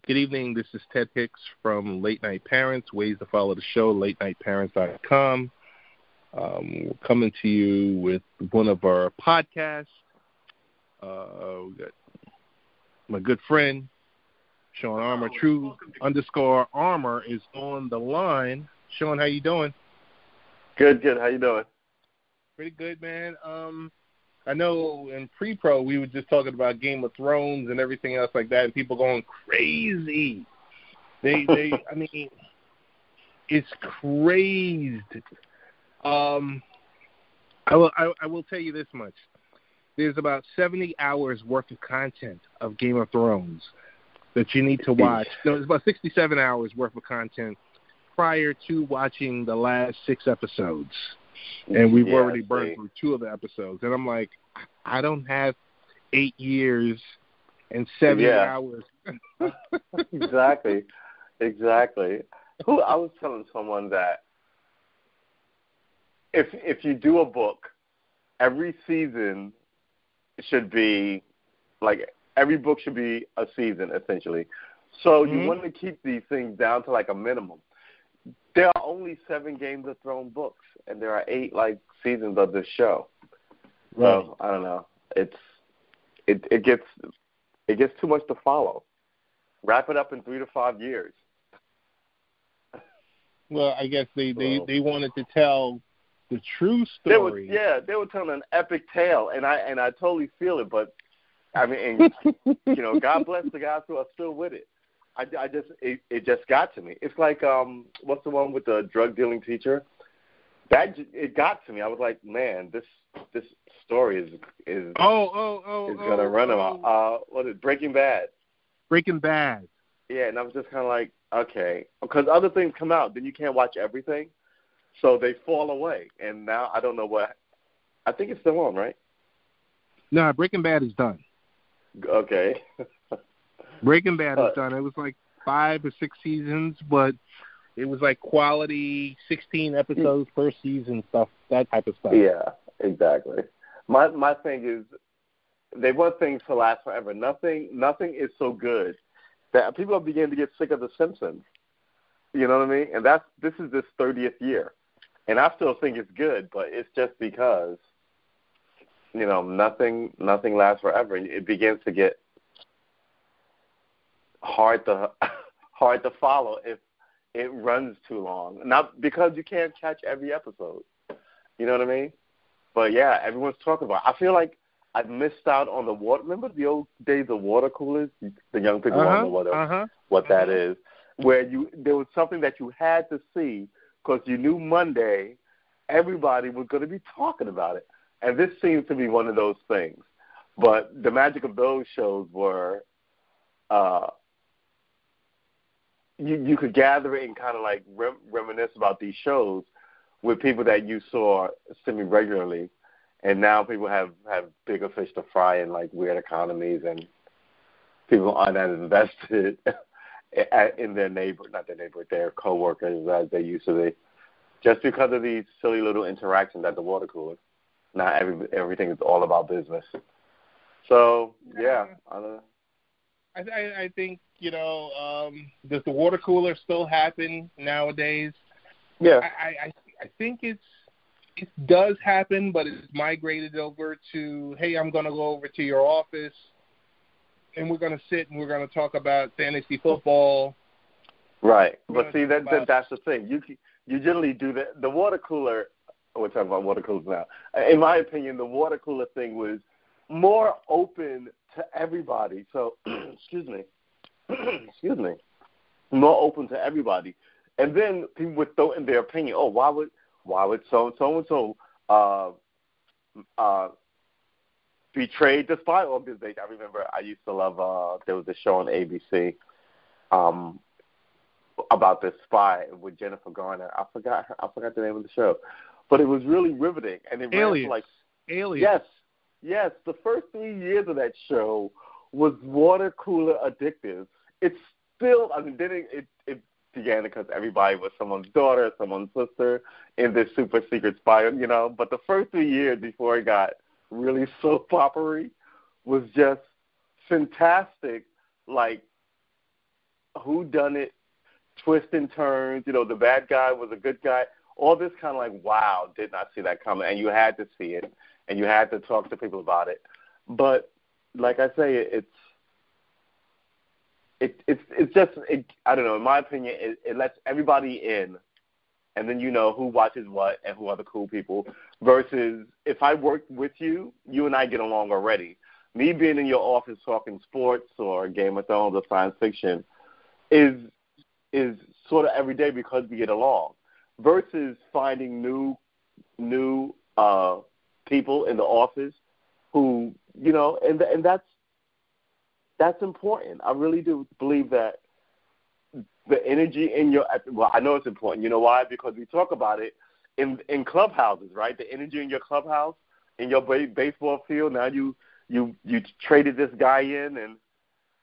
Good evening. This is Ted Hicks from Late Night Parents. Ways to follow the show, latenightparents.com. We're coming to you with one of our podcasts. We got my good friend, Shawn Armor, True_Armor, is on the line. Shawn, how you doing? Good. How you doing? Pretty good, man. I know in pre-pro we were just talking about Game of Thrones and everything else like that, and people going crazy. I mean, it's crazed. I will tell you this much. There's about 70 hours worth of content of Game of Thrones that you need to watch. No, it's about 67 hours worth of content prior to watching the last 6 episodes. And we've already burned through 2 of the episodes. And I'm like, I don't have 8 years and 70 hours. Exactly. I was telling someone that if you do a book, every season should be, like, every book should be a season, essentially. So you want to keep these things down to, like, a minimum. There are only 7 Games of Thrones books, and there are 8 seasons of this show. Right. So I don't know. It gets too much to follow. Wrap it up in 3 to 5 years. Well, I guess they wanted to tell the true story. They were telling an epic tale, and I totally feel it. But I mean, God bless the guys who are still with it. It just got to me. It's like what's the one with the drug dealing teacher? It got to me. I was like, man, this story is gonna run them out. What is it? Breaking Bad? Breaking Bad. Yeah, and I was just kind of like, okay, because other things come out, then you can't watch everything, so they fall away. And now I don't know what. I think it's still on, right? No, Breaking Bad is done. Okay. Breaking Bad is done. It was like 5 or 6 seasons, but it was like quality 16 episodes per season stuff, that type of stuff. Yeah, exactly. My thing is, they want things to last forever. Nothing is so good that people are beginning to get sick of The Simpsons. You know what I mean? And this is this 30th year, and I still think it's good, but it's just because nothing lasts forever. It begins to get hard to follow if it runs too long. Not because you can't catch every episode. You know what I mean? But yeah, everyone's talking about it. I feel like I've missed out on the water. Remember the old days of water coolers? The young people don't know what that is. Where there was something that you had to see because you knew Monday everybody was going to be talking about it. And this seems to be one of those things. But the magic of those shows were you could gather it and kind of like reminisce about these shows with people that you saw semi-regularly. And now people have bigger fish to fry in like weird economies, and people aren't as invested in their coworkers as they used to be, just because of these silly little interactions at the water cooler. Now everything is all about business. So yeah, I don't know. I think does the water cooler still happen nowadays? Yeah, I think it does happen, but it's migrated over to, hey, I'm going to go over to your office, and we're going to sit and we're going to talk about fantasy football. Right, but see, that's the thing. You generally do that. The water cooler, we're talking about water coolers now. In my opinion, the water cooler thing was more open to everybody. So, excuse me, more open to everybody. And then people would throw in their opinion. Oh, why would so and so betray the spy organization? I remember I used to love. There was a show on ABC about this spy with Jennifer Garner. I forgot the name of the show, but it was really riveting. And it ran for like Alias. Yes. The first 3 years of that show was water cooler addictive. It's still. I mean, then it began because everybody was someone's daughter, someone's sister in this super secret spy, But the first 3 years before it got really soap opera-y was just fantastic, like whodunit, twists and turns. You know, the bad guy was a good guy. All this kind of like, wow, did not see that coming. And you had to see it, and you had to talk to people about it. But like I say, it's just, I don't know, in my opinion, it lets everybody in, and then you know who watches what and who are the cool people, versus if I worked with you, you and I get along already. Me being in your office talking sports or Game of Thrones or science fiction is sort of every day because we get along, versus finding new people in the office who, you know, and that's important. I really do believe that the energy in your, well, I know it's important. You know why? Because we talk about it in clubhouses, right? The energy in your clubhouse, in your baseball field. Now you traded this guy in, and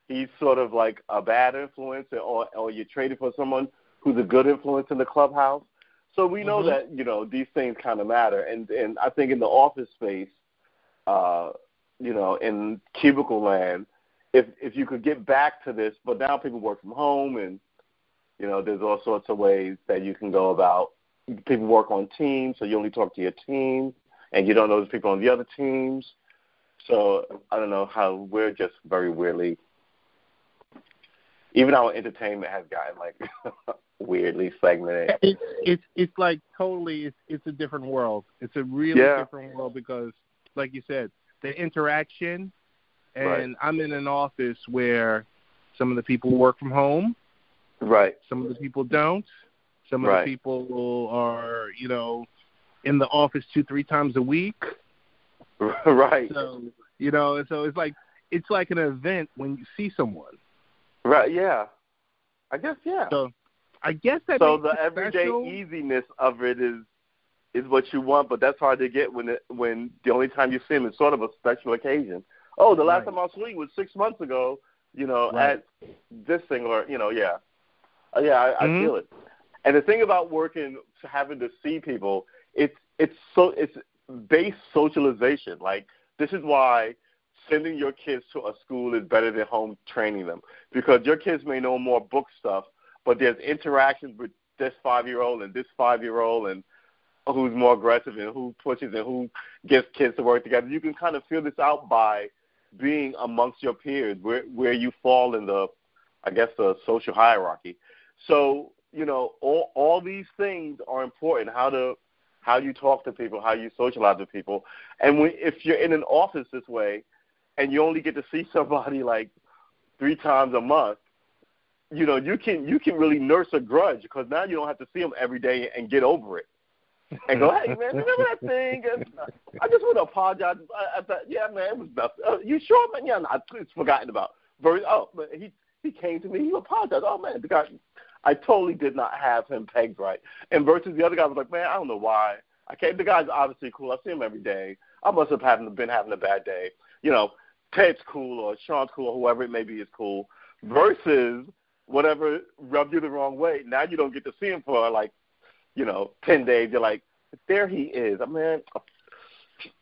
he's sort of like a bad influence, or you traded for someone who's a good influence in the clubhouse. So we know that, you know, these things kind of matter. And I think in the office space, you know, in cubicle land, if you could get back to this, but now people work from home, and, you know, there's all sorts of ways that you can go about. People work on teams, so you only talk to your team, and you don't know the people on the other teams. So I don't know how we're just very weirdly, even our entertainment has gotten like weirdly segmented. It's like totally, it's a different world. It's a really different world because, like you said, the interaction. And right. I'm in an office where some of the people work from home. Right. Some of the people don't. Some of the people are, you know, in the office 2-3 times a week. Right. So, you know, so it's like an event when you see someone. Right, yeah. I guess, yeah. So I guess that so makes the everyday special. Easiness of it is what you want, but that's hard to get when the only time you see them is sort of a special occasion. Oh, the last time I was sweet was 6 months ago, you know, at this thing, or, you know, I feel it. And the thing about working, having to see people, it's base socialization. Like, this is why sending your kids to a school is better than home training them, because your kids may know more book stuff, but there's interactions with this 5-year-old and this 5-year-old, and who's more aggressive and who pushes and who gets kids to work together. You can kind of feel this out by being amongst your peers, where you fall in the social hierarchy. So, you know, all these things are important. How you talk to people, how you socialize with people. And if you're in an office this way and you only get to see somebody like 3 times a month, you know, you can really nurse a grudge, because now you don't have to see them every day and get over it. And go, hey, man, remember that thing? And I just want to apologize. Yeah, man, it was nothing. You sure, man? Yeah, no, it's forgotten about. But he came to me. He apologized. Oh, man, the guy, I totally did not have him pegged right. And versus the other guy was like, man, I don't know why. The guy's obviously cool. I see him every day. I must have been having a bad day. You know, Ted's cool, or Shawn's cool, or whoever it may be is cool. Versus whatever rubbed you the wrong way. Now you don't get to see him for, like, you know, 10 days. You're like, there he is. I mean,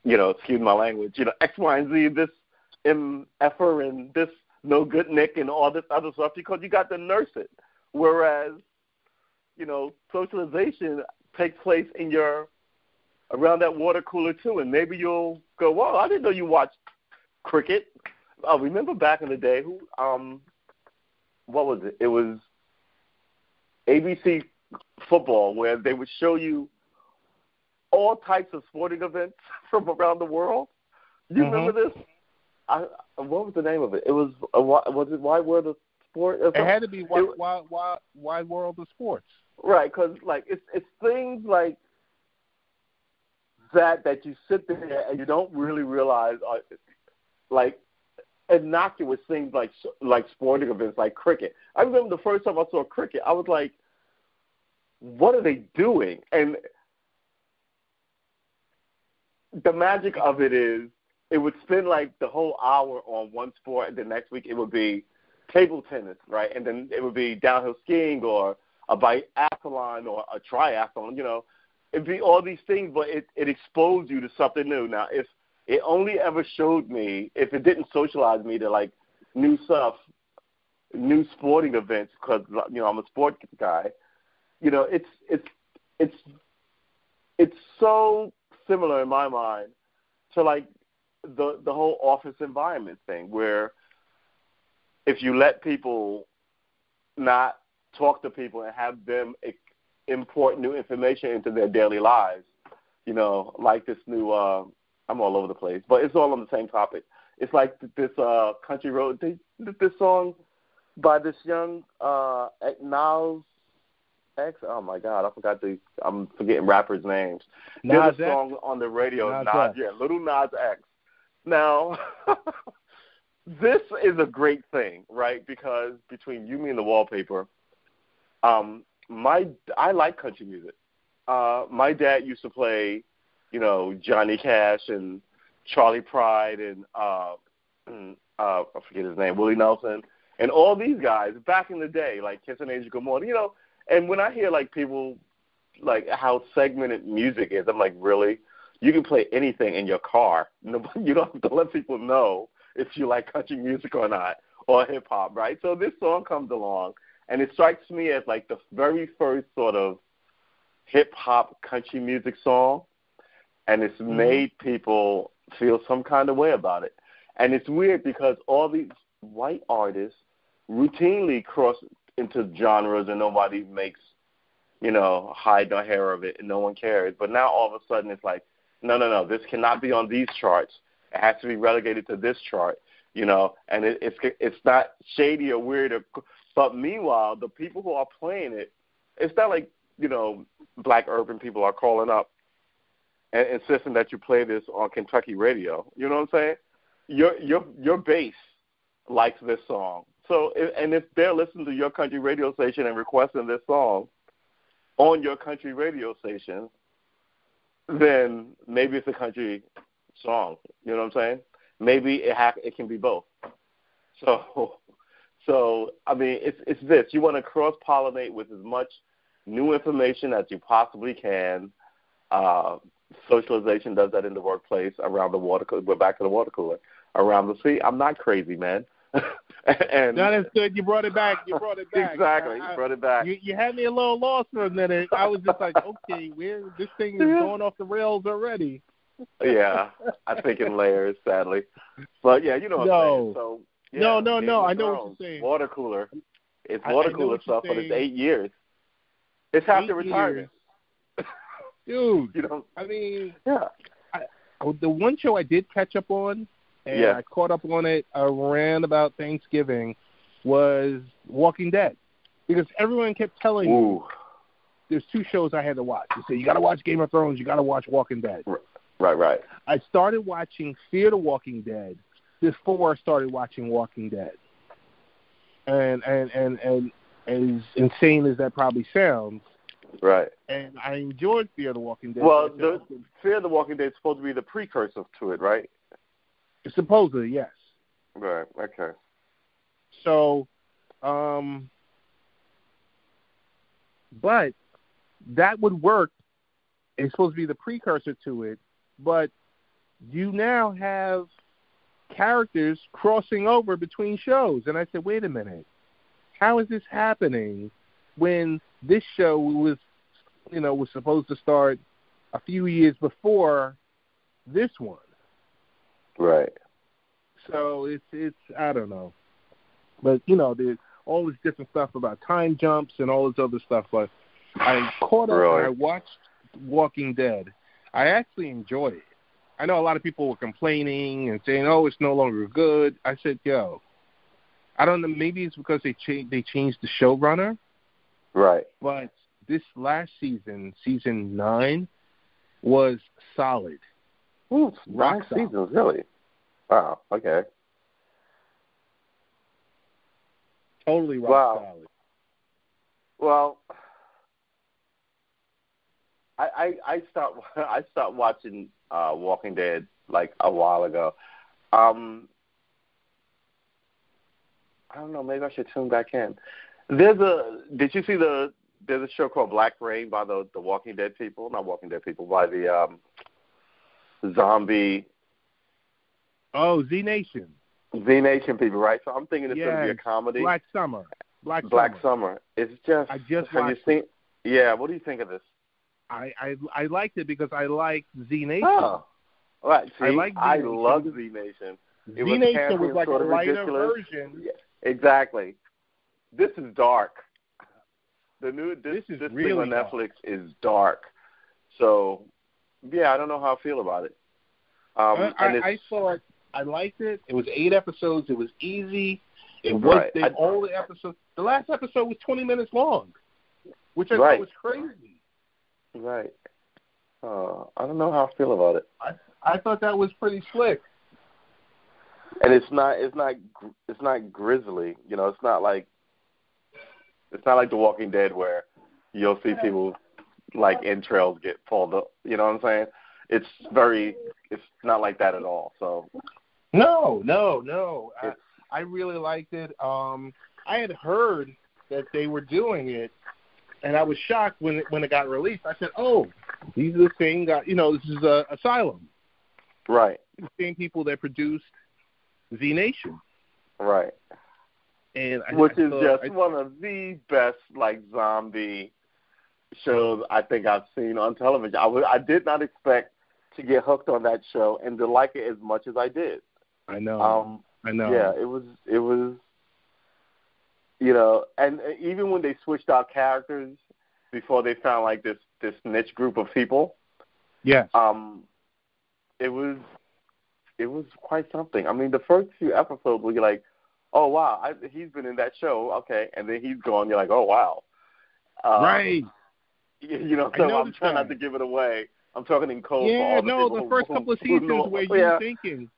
you know, excuse my language, you know, X, Y, and Z, this MFer and this no good Nick and all this other stuff, because you got to nurse it. Whereas, you know, socialization takes place around that water cooler too, and maybe you'll go, well, I didn't know you watched cricket. Remember back in the day, what was it? It was ABC football, where they would show you all types of sporting events from around the world. You remember this? What was the name of it? It was it Wide World of Sport? It had to be Wide World of Sports. Right, because like it's things like that you sit there and you don't really realize are like innocuous things like sporting events like cricket. I remember the first time I saw cricket, I was like, what are they doing? And the magic of it is it would spend like the whole hour on one sport, and the next week it would be table tennis, right? And then it would be downhill skiing or a biathlon or a triathlon, you know. It'd be all these things, but it exposed you to something new. Now, if it only ever showed me, if it didn't socialize me to like new stuff, new sporting events because I'm a sport guy. It's so similar in my mind to like the whole office environment thing, where if you let people not talk to people and have them import new information into their daily lives, like this new I'm all over the place, but it's all on the same topic. It's like this country road. This song by this young Nas X. Oh my God, I'm forgetting rappers' names. There's a song on the radio. Little Nas X. Now, this is a great thing, right? Because between You, Me, and the Wallpaper, I like country music. My dad used to play, Johnny Cash and Charlie Pride and I forget his name, Willie Nelson, and all these guys back in the day, like Kiss an Angel Good Morning, And when I hear like people like how segmented music is, I'm like, really? You can play anything in your car. You don't have to let people know if you like country music or not, or hip hop, right? So this song comes along, and it strikes me as like the very first sort of hip hop country music song, and it's made people feel some kind of way about it. And it's weird because all these white artists routinely cross into genres and nobody makes, hide no hair of it and no one cares. But now all of a sudden it's like, no, this cannot be on these charts. It has to be relegated to this chart, and it's not shady or weird. But meanwhile, the people who are playing it, it's not like, black urban people are calling up and insisting that you play this on Kentucky radio. You know what I'm saying? Your base likes this song. So, if they're listening to your country radio station and requesting this song on your country radio station, then maybe it's a country song. You know what I'm saying? Maybe it can be both. So I mean, it's this. You want to cross-pollinate with as much new information as you possibly can. Socialization does that in the workplace, around the water cooler. We're back to the water cooler. Around the sea. I'm not crazy, man. And no, that's good. You brought it back. Exactly. You brought it back. You had me a little lost for a minute. I was just like, okay, this thing is going off the rails already. Yeah, I think in layers, sadly. But yeah, you know what I'm saying. So yeah, no. I know what you're saying. Water cooler. It's water cooler stuff, but it's 8 years. It's half the retirement. Dude, I mean, the one show I did catch up on, and I caught up on it around about Thanksgiving, was Walking Dead. Because everyone kept telling me there's 2 shows I had to watch. They said, you got to watch Game of Thrones, you got to watch Walking Dead. Right. I started watching Fear the Walking Dead before I started watching Walking Dead. And as insane as that probably sounds, right. And I enjoyed Fear the Walking Dead. Well, Fear the Walking Dead is supposed to be the precursor to it, right? Supposedly, yes. Right, okay. So, but that would work. It's supposed to be the precursor to it, but you now have characters crossing over between shows. And I said, wait a minute. How is this happening when this show was supposed to start a few years before this one? Right. So it's I don't know. But, there's all this different stuff about time jumps and all this other stuff. But I caught up and I watched Walking Dead. I actually enjoyed it. I know a lot of people were complaining and saying, oh, it's no longer good. I said, I don't know. Maybe it's because they changed the showrunner. Right. But this last season, season 9, was solid. Ooh, 9 seasons, really? Wow, okay. Totally rock solid. Well, I stopped watching Walking Dead like a while ago. I don't know, maybe I should tune back in. Did you see there's a show called Black Rain by the Walking Dead people? Not Walking Dead people, by the zombie. Oh, Z Nation. Z Nation people, right? So I'm thinking it's going to be a comedy. Black Summer. It's just. I just have you watched seen? Yeah. What do you think of this? I liked it because I like Z Nation. Oh, right. See, I love Z Nation. Z Nation was like a lighter ridiculous version. Yeah, exactly. This is dark. This is thing really on Netflix is dark. So, yeah, I don't know how I feel about it. I thought I liked it. It was 8 episodes. It was easy. It was all the episodes. The last episode was 20 minutes long, which I thought was crazy. Right. I don't know how I feel about it. I thought that was pretty slick. And it's not grisly. You know, it's not like The Walking Dead where you'll see people like entrails get pulled up. You know what I'm saying? It's not like that at all. So no. I really liked it. I had heard that they were doing it, and I was shocked when it got released. I said, "Oh, these are the same guys. You know, this is Asylum, right? The same people that produced Z Nation, right? And which is just one of the best like zombie shows I think I've seen on television. I did not expect to get hooked on that show and to like it as much as I did. I know. Yeah, it was. You know, and even when they switched out characters before they found like this niche group of people, yes, it was quite something. I mean, the first few episodes where you're like, oh wow, he's been in that show, okay, and then he's gone. You're like, oh wow, right. You know, so I'm trying not to give it away. I'm talking in code for all the people the first couple of seasons where you were thinking,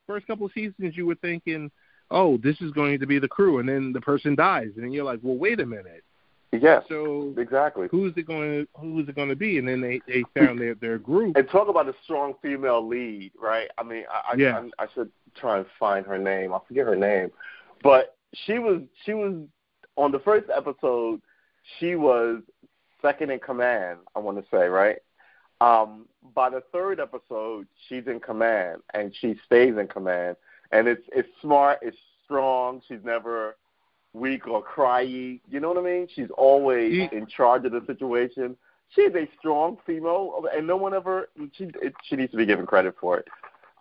first couple of seasons you were thinking, oh, this is going to be the crew, and then the person dies, and then you're like, well, wait a minute. Yes. So exactly. Who's it going to be? And then they found their group. And talk about a strong female lead, right? I mean, I should try and find her name. I forget her name, but she was on the first episode. She was second in command, I want to say, right? By the third episode, she's in command, and she stays in command. And it's smart, it's strong. She's never weak or cryy. You know what I mean? She's always in charge of the situation. She's a strong female, and no one ever. She needs to be given credit for it.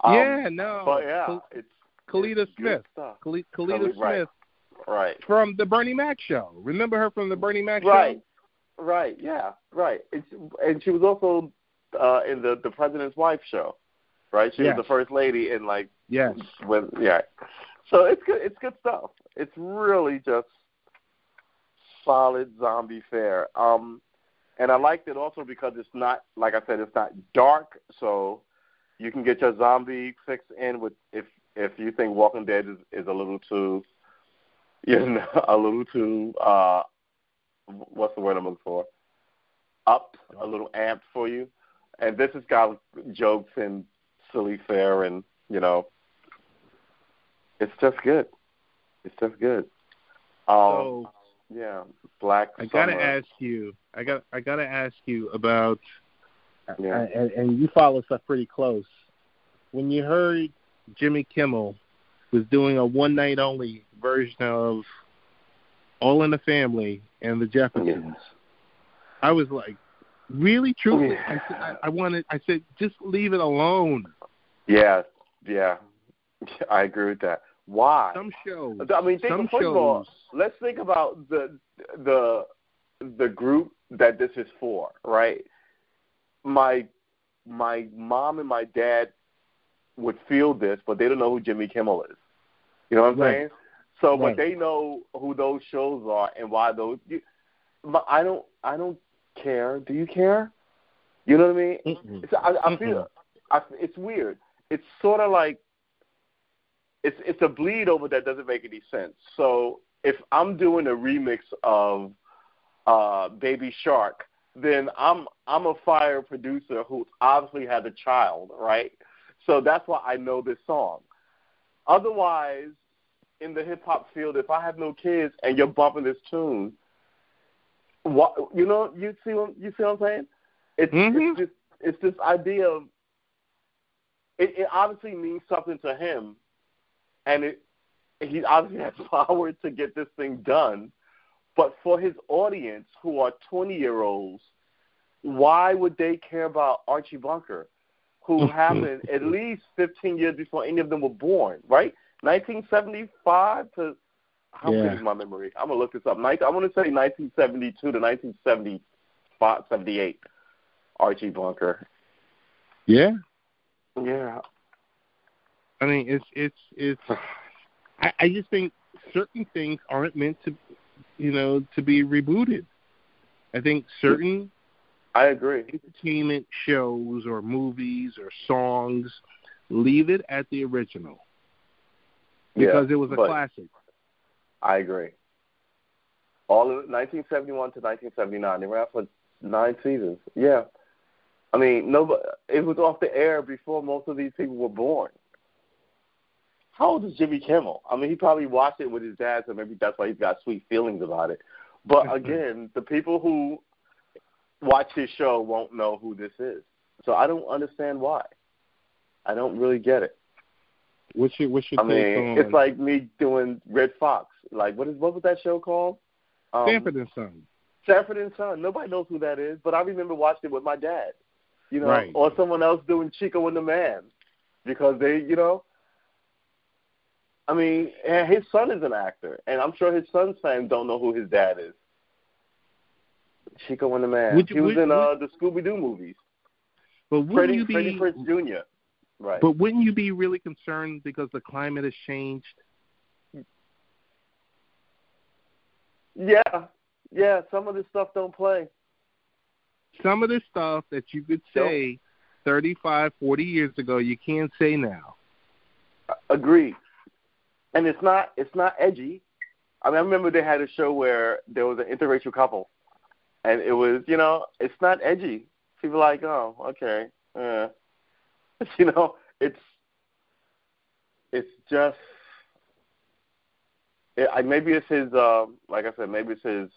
But yeah, it's Kalita Smith. Kalita Smith. Right. From the Bernie Mac show. Remember her from the Bernie Mac show? Right. Yeah. Right. And she was also in the President's Wife show. Right. She was the first lady in like. Yes. So it's good. It's good stuff. It's really just solid zombie fare. And I liked it also because it's not, like I said, it's not dark. So you can get your zombie fix in with if you think Walking Dead is a little too, what's the word I'm looking for? Up, a little amped for you. And this has got jokes and silly fare, and it's just good. It's just good. Black Summer. I gotta ask you about, and you follow stuff pretty close. When you heard Jimmy Kimmel was doing a one night only version of All in the Family and the Jeffersons, I was like, really, truly? I said, just leave it alone. Yeah. I agree with that. Why? Some shows. I mean, first of all, let's think about the group that this is for, right? My mom and my dad would feel this, but they don't know who Jimmy Kimmel is. You know what I'm saying? So, but they know who those shows are and why those. I don't care. Do you care? You know what I mean? I feel it's weird. It's sort of like it's a bleed over that doesn't make any sense. So if I'm doing a remix of Baby Shark, then I'm a fire producer who obviously had a child, right? So that's why I know this song. Otherwise, in the hip hop field, if I have no kids and you're bumping this tune, you see what I'm saying? It's this idea of it obviously means something to him, and he obviously has power to get this thing done. But for his audience, who are 20-year-olds, why would they care about Archie Bunker, who happened at least 15 years before any of them were born, right? 1975 to, how good is my memory? I'm going to look this up. I want to say 1972 to 1975, 78, Archie Bunker. Yeah. Yeah. I mean, it's. I just think certain things aren't meant to, to be rebooted. I think certain. I agree. Entertainment shows or movies or songs, leave it at the original because it was a classic. I agree. All of 1971 to 1979, they ran for 9 seasons. Yeah. I mean, it was off the air before most of these people were born. How old is Jimmy Kimmel? I mean, he probably watched it with his dad, so maybe that's why he's got sweet feelings about it. But again, the people who watch his show won't know who this is. So I don't understand why. I don't really get it. What's your take on? It's like me doing Red Fox. Like, what was that show called? Sanford and Son. Sanford and Son. Nobody knows who that is, but I remember watching it with my dad. Right. Or someone else doing Chico and the Man, because they, I mean, and his son is an actor, and I'm sure his son's fans don't know who his dad is. Chico and the Man. He was in the Scooby-Doo movies. But wouldn't Freddie Prinze Jr. Right. But wouldn't you be really concerned because the climate has changed? Yeah. Some of this stuff don't play. Some of this stuff that you could say 35, 40 years ago, you can't say now. Agreed. And it's not edgy. I mean, I remember they had a show where there was an interracial couple, and it was, it's not edgy. People are like, oh, okay. It's just, maybe it's his, like I said, maybe it's his,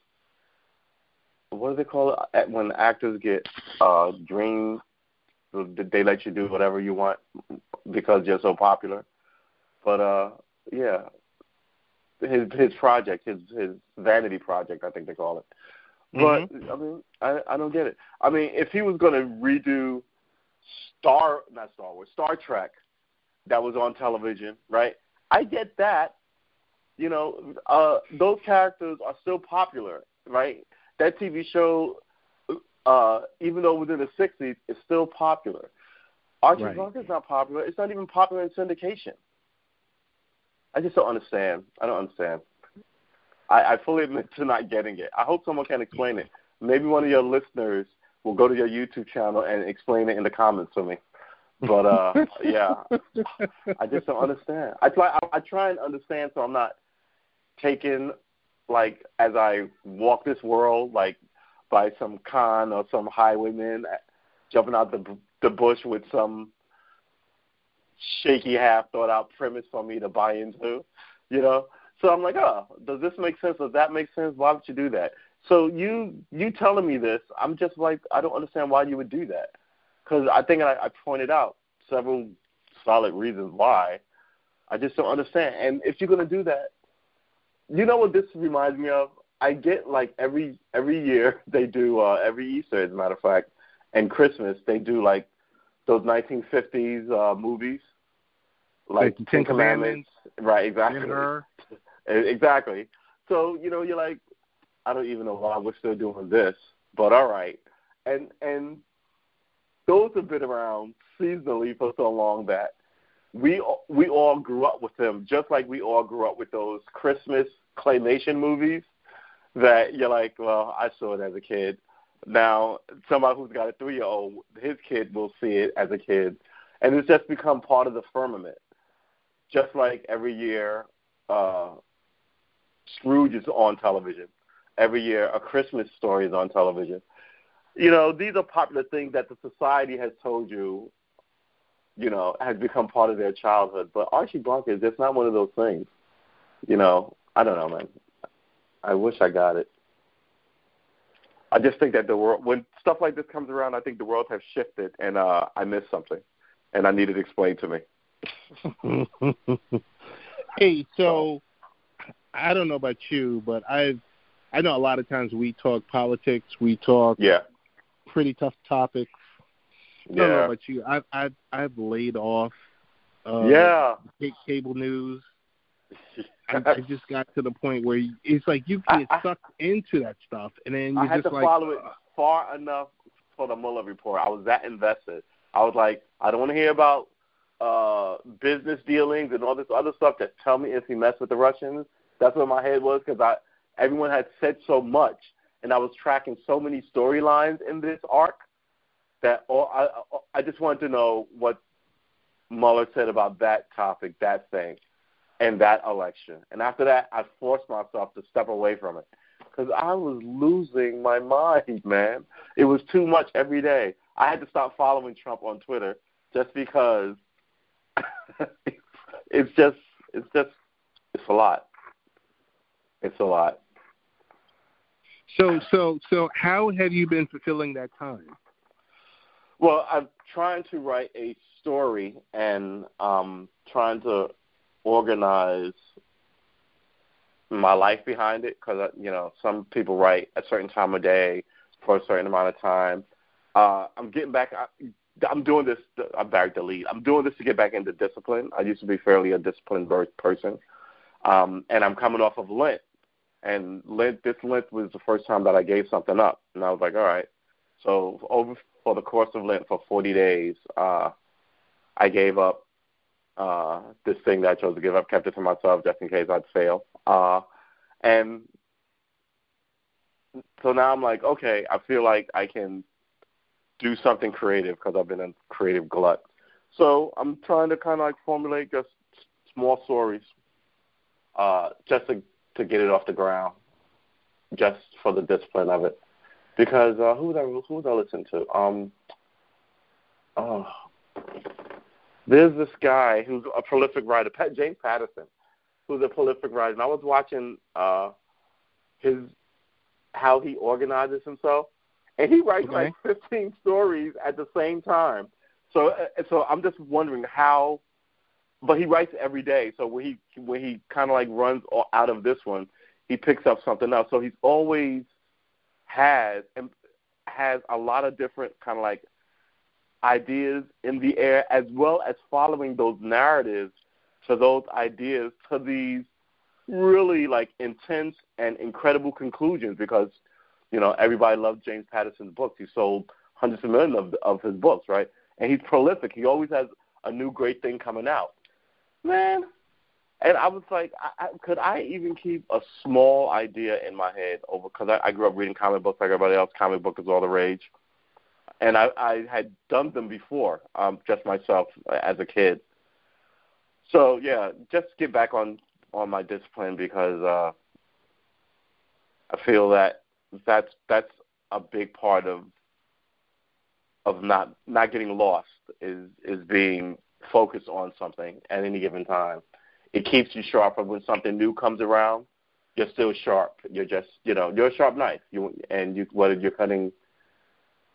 what do they call it when actors get dreams? They let you do whatever you want because you're so popular. But, yeah, his project, his vanity project, I think they call it. But, I mean, I don't get it. I mean, if he was going to redo Star Trek that was on television, right? I get that. Those characters are still popular, right? That TV show, even though it was in the 60s, is still popular. Archie Bunker's not popular. It's not even popular in syndication. I just don't understand. I don't understand. I fully admit to not getting it. I hope someone can explain it. Maybe one of your listeners will go to your YouTube channel and explain it in the comments for me. But, yeah, I just don't understand. I try and understand so I'm not taken, like, as I walk this world, like, by some con or some highwayman jumping out the bush with some shaky, half-thought-out premise for me to buy into, So I'm like, oh, does this make sense? Does that make sense? Why would you do that? So you telling me this, I'm just like, I don't understand why you would do that. Because I think I pointed out several solid reasons why. I just don't understand. And if you're going to do that, you know what this reminds me of? I get, like, every year they do, every Easter, as a matter of fact, and Christmas, they do, like, those 1950s movies. Like Ten Commandments. Right, exactly. Exactly. So, you're like, I don't even know why we're still doing this, but all right. And those have been around seasonally for so long that we all grew up with them, just like we all grew up with those Christmas claymation movies that you're like, well, I saw it as a kid. Now, somebody who's got a 3-year-old, his kid will see it as a kid. And it's just become part of the firmament. Just like every year, Scrooge is on television. Every year, A Christmas Story is on television. These are popular things that the society has told you, has become part of their childhood. But Archie Bunker is just not one of those things. I don't know, man. I wish I got it. I just think that the world, when stuff like this comes around, I think the world has shifted, and I missed something. and I need it explained to me. Hey, so I don't know about you, but I know a lot of times we talk politics, we talk pretty tough topics. I don't know about you. I've laid off cable news. I just got to the point where it's like you get sucked into that stuff, and then you I had to follow it far enough for the Mueller report. I was that invested. I was like, I don't want to hear about business dealings and all this other stuff. Just tell me if he messed with the Russians. That's where my head was, because everyone had said so much, and I was tracking so many storylines in this arc that I just wanted to know what Mueller said about that topic, that thing, and that election. And after that, I forced myself to step away from it because I was losing my mind, man. It was too much every day. I had to stop following Trump on Twitter just because it's a lot. It's a lot. So how have you been fulfilling that time? Well, I'm trying to write a story and trying to organize my life behind it because, some people write a certain time of day for a certain amount of time. I'm getting back. I'm doing this. I'm buried the lead. I'm doing this to get back into discipline. I used to be fairly a disciplined person, and I'm coming off of Lent. And this Lent was the first time that I gave something up, and I was like, all right. So for the course of Lent for 40 days, I gave up this thing that I chose to give up, kept it to myself just in case I'd fail. And so now I'm like, okay, I feel like I can do something creative because I've been a creative glut. So I'm trying to kind of like formulate just small stories just to get it off the ground, just for the discipline of it. Because who was I listening to? There's this guy who's a prolific writer, James Patterson, who's a prolific writer. And I was watching how he organizes himself, and he writes like 15 stories at the same time. So I'm just wondering how. But he writes every day. So when he kind of like runs out of this one, he picks up something else. So he's always has a lot of different kind of like ideas in the air, as well as following those narratives to those ideas to these really like intense and incredible conclusions. Because everybody loved James Patterson's books. He sold hundreds of millions of his books, right? And he's prolific. He always has a new great thing coming out. Man, and I was like, could I even keep a small idea in my head over? Because I grew up reading comic books like everybody else. Comic book is all the rage, and I had done them before, just myself as a kid. So yeah, just get back on my discipline because I feel that's a big part of not getting lost is being focused on something at any given time. It keeps you sharp, and when something new comes around, you're still sharp. You're just, you're a sharp knife. Whether you're cutting,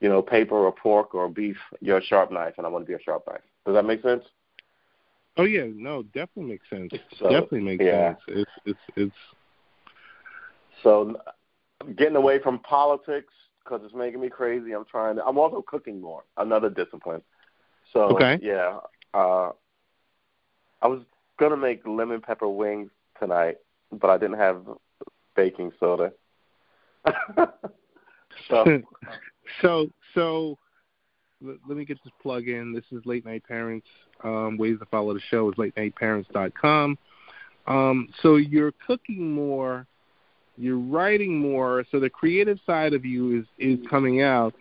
paper or pork or beef, you're a sharp knife, and I want to be a sharp knife. Does that make sense? Oh yeah, no, definitely makes sense. Definitely makes sense. It's. So, getting away from politics because it's making me crazy. I'm also cooking more. Another discipline. So yeah. I was going to make lemon pepper wings tonight, but I didn't have baking soda. So let me get this plug in. This is Late Night Parents. Ways to follow the show is latenightparents.com. So you're cooking more, you're writing more, so the creative side of you is coming out.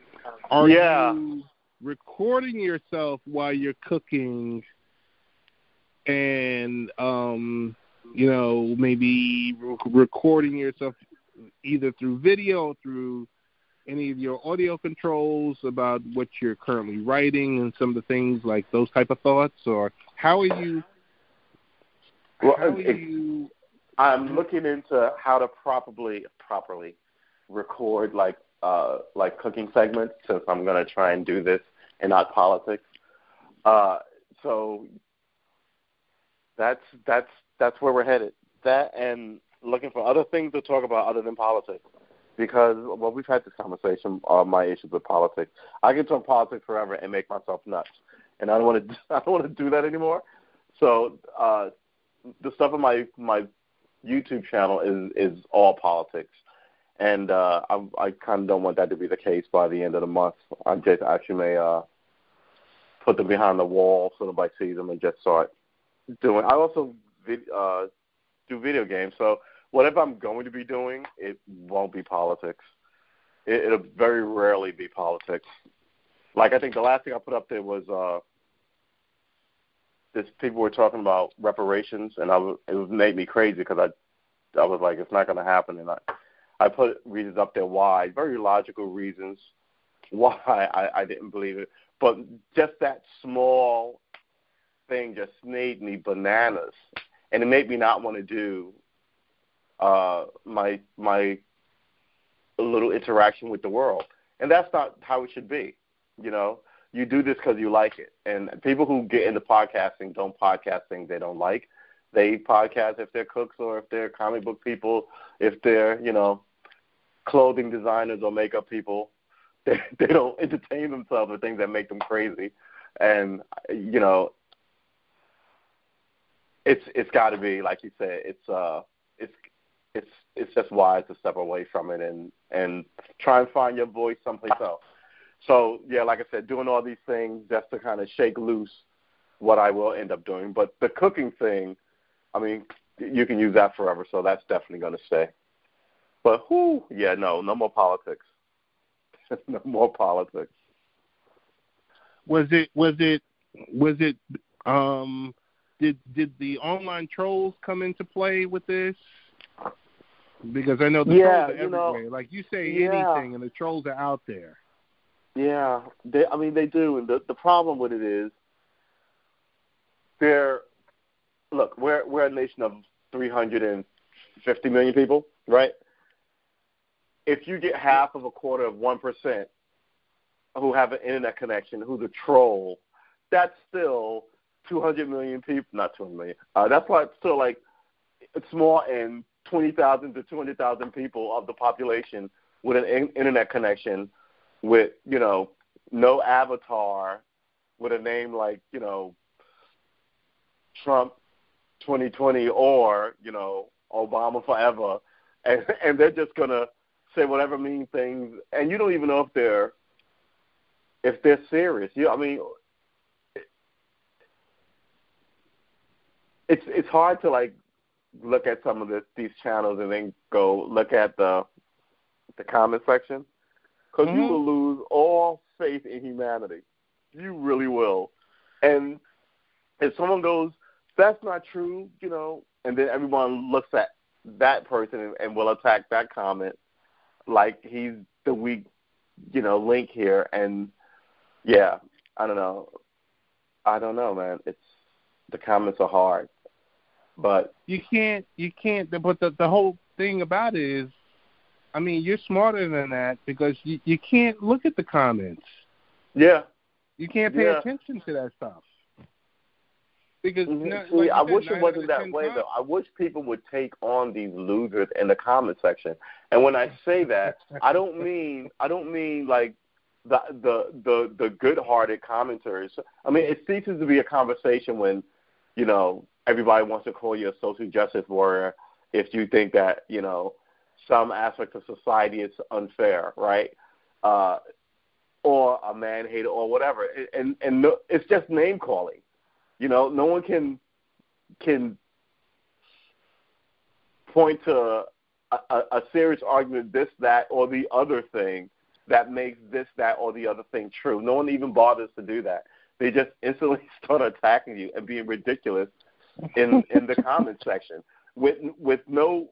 Are you recording yourself while you're cooking and, maybe recording yourself either through video or through any of your audio controls about what you're currently writing and some of the things like those type of thoughts? Or how are you? I'm looking into how to properly record like cooking segments, since I'm going to try and do this and not politics. So that's where we're headed. That and looking for other things to talk about other than politics. Because, well, we've had this conversation on my issues with politics. I can talk politics forever and make myself nuts, and I don't want to do that anymore. So the stuff on my YouTube channel is all politics, and I kind of don't want that to be the case by the end of the month. I just actually may put them behind the wall so nobody sees them and just start doing. I also do video games, so whatever I'm going to be doing, it won't be politics. It'll very rarely be politics. Like, I think the last thing I put up there was this people were talking about reparations, and it made me crazy because I was like, it's not going to happen. And I put reasons up there why, very logical reasons why I didn't believe it. But just that small thing just made me bananas, and it made me not want to do my little interaction with the world. And that's not how it should be. You know, you do this because you like it. And people who get into podcasting don't podcast things they don't like. They podcast if they're cooks or if they're comic book people, if they're, you know, clothing designers or makeup people. They don't entertain themselves with things that make them crazy. And, you know, it's got to be, like you said, it's just wise to step away from it and try and find your voice someplace else. So, yeah, like I said, doing all these things just to kind of shake loose what I will end up doing. But the cooking thing, I mean, you can use that forever, so that's definitely going to stay. But, no more politics. No more politics. Did the online trolls come into play with this? Because I know the trolls are everywhere. Like you say anything, and the trolls are out there. Yeah, they do. And the problem with it is, look, we're a nation of 350 million people, right? If you get half of a quarter of 1% who have an internet connection, who's a troll, that's still 200 million people. Not 200 million. That's why it's still like it's small and 20,000 to 200,000 people of the population with an internet connection with, you know, no avatar, with a name like, you know, Trump 2020 or, you know, Obama forever. And they're just going to say whatever mean things. And you don't even know if they're serious. I mean, it's hard to, like, look at some of these channels and then go look at the comment section, because you will lose all faith in humanity. You really will. And if someone goes, that's not true, you know, and then everyone looks at that person and will attack that comment like he's the weak, you know, link here. And, yeah, I don't know, man. The comments are hard. But you can't. But the whole thing about it is, I mean, you're smarter than that because you can't look at the comments. Yeah. You can't pay attention to that stuff. Because I wish it wasn't that way, though. I wish people would take on these losers in the comment section. And when I say that, I don't mean like the good-hearted commenters. I mean, it ceases to be a conversation when, you know, everybody wants to call you a social justice warrior if you think that, you know, some aspect of society is unfair, right? Or a man hater or whatever. And it's just name calling. You know, no one can point to a serious argument, this, that, or the other thing that makes this, that, or the other thing true. No one even bothers to do that. They just instantly start attacking you and being ridiculous in the comment section with no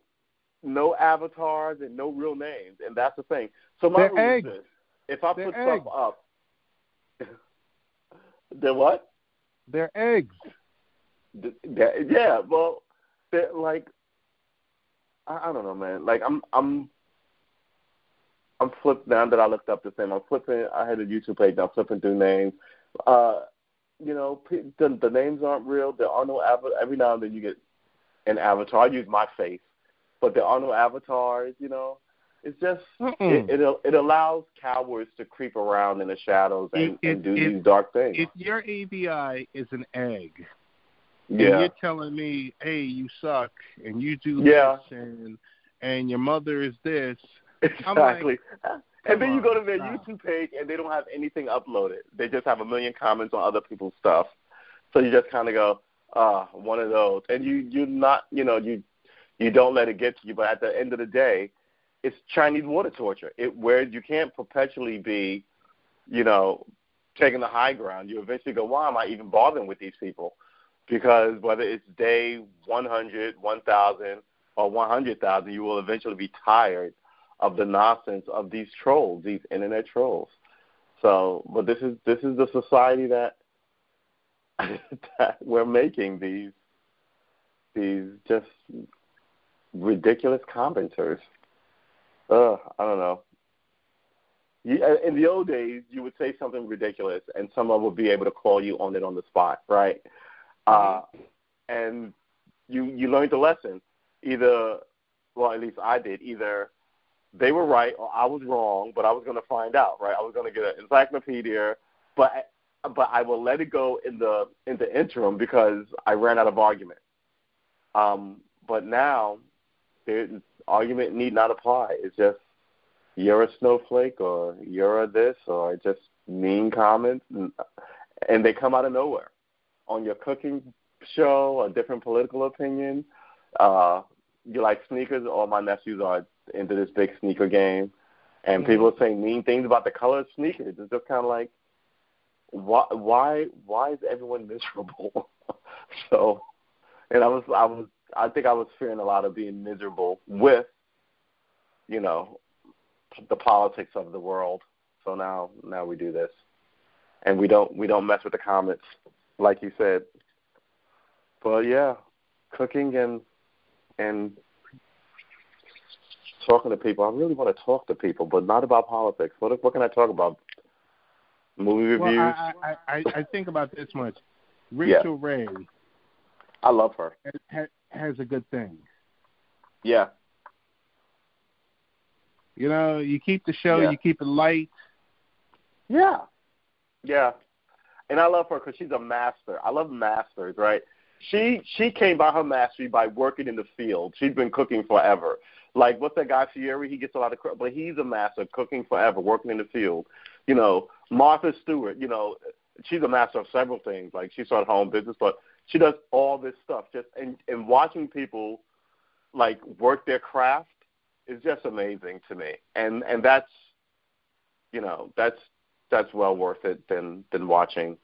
avatars and no real names, and that's the thing. So my rule is this: if I put stuff up, they're what? They're eggs. Yeah, well, they're like, I don't know, man. Like I'm flipped now that I looked up the thing. I'm flipping. I had a YouTube page. I'm flipping through names. the names aren't real. There are no every now and then you get an avatar. I use my face, but there are no avatars. It's just it allows cowards to creep around in the shadows and do these dark things. If your ABI is an egg, yeah, and you're telling me, hey, you suck, and you do this, and your mother is this, exactly. And then you go to their stop. YouTube page, and they don't have anything uploaded. They just have a million comments on other people's stuff. So you just kind of go, one of those. And you're not, you don't let it get to you. But at the end of the day, it's Chinese water torture. Where you can't perpetually be, taking the high ground. You eventually go, why am I even bothering with these people? Because whether it's day 100, 1,000, or 100,000, you will eventually be tired of the nonsense of these trolls, these internet trolls. So, but this is the society that we're making, these just ridiculous commenters. I don't know. In the old days, you would say something ridiculous, and someone would be able to call you on it on the spot, right? And you learned the lesson. Either, well, at least I did. Either they were right or I was wrong, but I was going to find out, right? I was going to get an encyclopedia, but I will let it go in the interim because I ran out of argument. But now, the argument need not apply. It's just you're a snowflake or you're a this or just mean comments, and they come out of nowhere. On your cooking show, a different political opinion, you like sneakers, all my nephews are into this big sneaker game, and people are saying mean things about the color of sneakers. It's just kind of like, why is everyone miserable? So, and I think I was fearing a lot of being miserable with, the politics of the world. So now we do this, and we don't mess with the comments, like you said. But yeah, cooking and talking to people. I really want to talk to people, but not about politics. What can I talk about? Movie reviews? Well, I think about this much. Rachel Ray. I love her. Has a good thing. Yeah. You keep the show, you keep it light. Yeah. Yeah. And I love her because she's a master. I love masters, right? She came by her mastery by working in the field. She's been cooking forever. Like, what's that guy, Fieri? He gets a lot of credit, but he's a master, cooking forever, working in the field. Martha Stewart, she's a master of several things. Like, she started her own business, but she does all this stuff. Just and watching people, like, work their craft is just amazing to me. And that's, that's well worth it than watching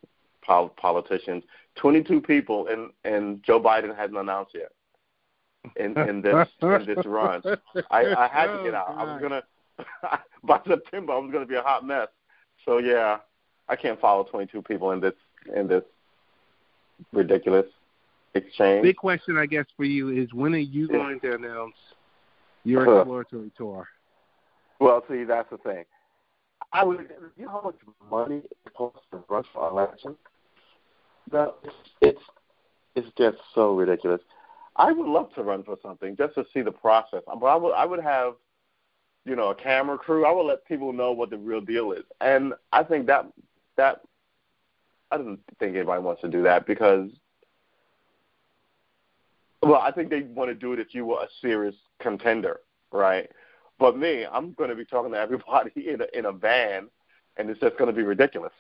politicians. 22 people, and Joe Biden hasn't announced yet in this run. I had to get out. I was gonna by September I was gonna be a hot mess. So yeah, I can't follow 22 people in this ridiculous exchange. Big question, I guess, for you is when are you going to announce your exploratory tour? Well, see, that's the thing. I would. You know how much money it costs to run for election? No, it's just so ridiculous. I would love to run for something just to see the process. But I would have, a camera crew. I would let people know what the real deal is. And I think that I don't think anybody wants to do that because, well, I think they want to do it if you were a serious contender, right? But me, I'm going to be talking to everybody in a van, and it's just going to be ridiculous.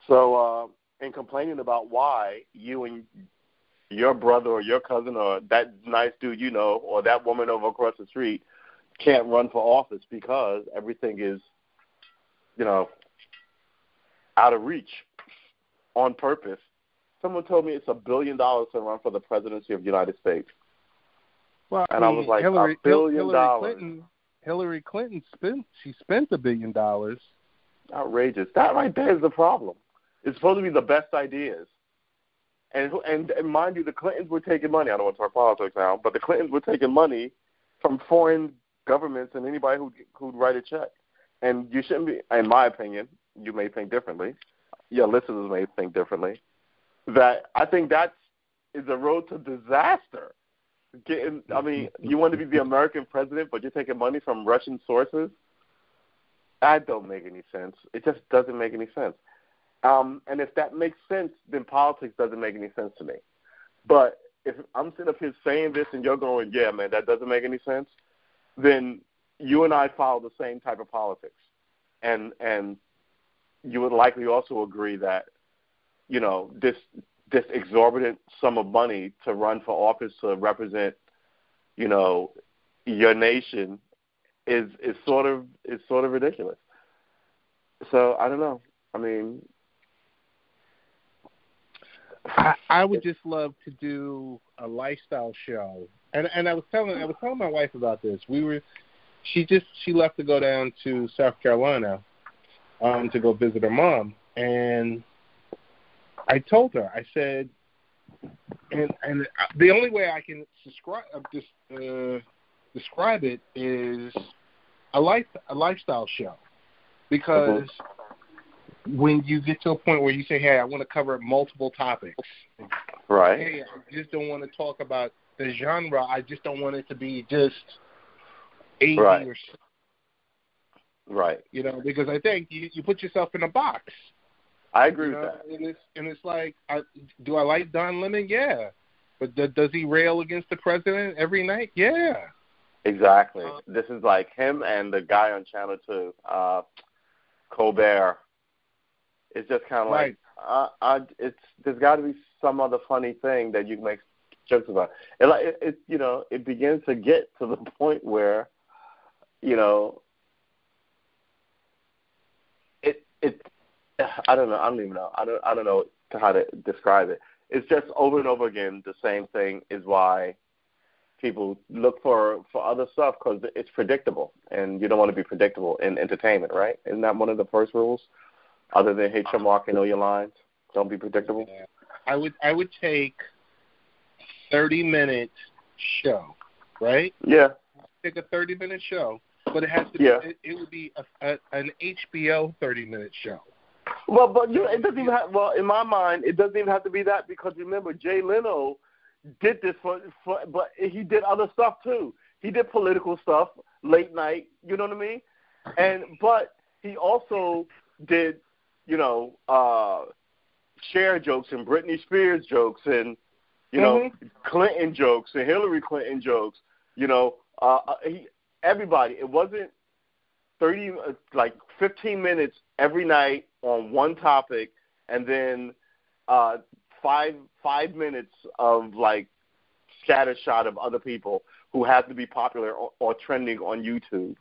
So, and complaining about why you and your brother or your cousin or that nice dude or that woman over across the street can't run for office because everything is, out of reach on purpose. Someone told me it's $1 billion to run for the presidency of the United States. Well, and I was like, $1 billion. Hillary Clinton spent $1 billion. Outrageous. That right there is the problem. It's supposed to be the best ideas. And mind you, the Clintons were taking money. I don't want to talk politics now, but the Clintons were taking money from foreign governments and anybody who'd write a check. And you shouldn't be, in my opinion, you may think differently. Your listeners may think differently. that I think that is a road to disaster. You want to be the American president, but you're taking money from Russian sources? That don't make any sense. It just doesn't make any sense. And if that makes sense, then politics doesn't make any sense to me. But if I'm sitting up here saying this and you're going, yeah, man, that doesn't make any sense, then you and I follow the same type of politics. And you would likely also agree that, this exorbitant sum of money to run for office to represent, your nation is sort of ridiculous. So I don't know. I mean, I would just love to do a lifestyle show, and I was telling my wife about this. She left to go down to South Carolina, to go visit her mom, and I told her, I said, and the only way I can describe it is a lifestyle show, because when you get to a point where you say, hey, I want to cover multiple topics. Right. Hey, I just don't want to talk about the genre. I just don't want it to be just 80 right. or so. Right. Because I think you put yourself in a box. I agree with that. And it's like, do I like Don Lemon? Yeah. But does he rail against the president every night? Yeah. Exactly. This is like him and the guy on Channel 2, Colbert. It's just kind of right. like there's got to be some other funny thing that you can make jokes about. It begins to get to the point where, I don't know. I don't even know. I don't know how to describe it. It's just over and over again the same thing is why people look for other stuff, because it's predictable, and you don't want to be predictable in entertainment, right? Isn't that one of the first rules? Other than hit your mark and know your lines, don't be predictable. Yeah. I would take 30-minute show, right? Yeah. Take a 30-minute show, but it has to be. Yeah. It would be an HBO 30-minute show. Well, but it doesn't even have. Well, in my mind, it doesn't even have to be that, because remember, Jay Leno did this but he did other stuff too. He did political stuff, late night. You know what I mean? But he also did, Cher jokes and Britney Spears jokes and Clinton jokes and Hillary Clinton jokes. Everybody. It wasn't 15 minutes every night on one topic, and then 5 minutes of scattershot of other people who have to be popular or trending on YouTube,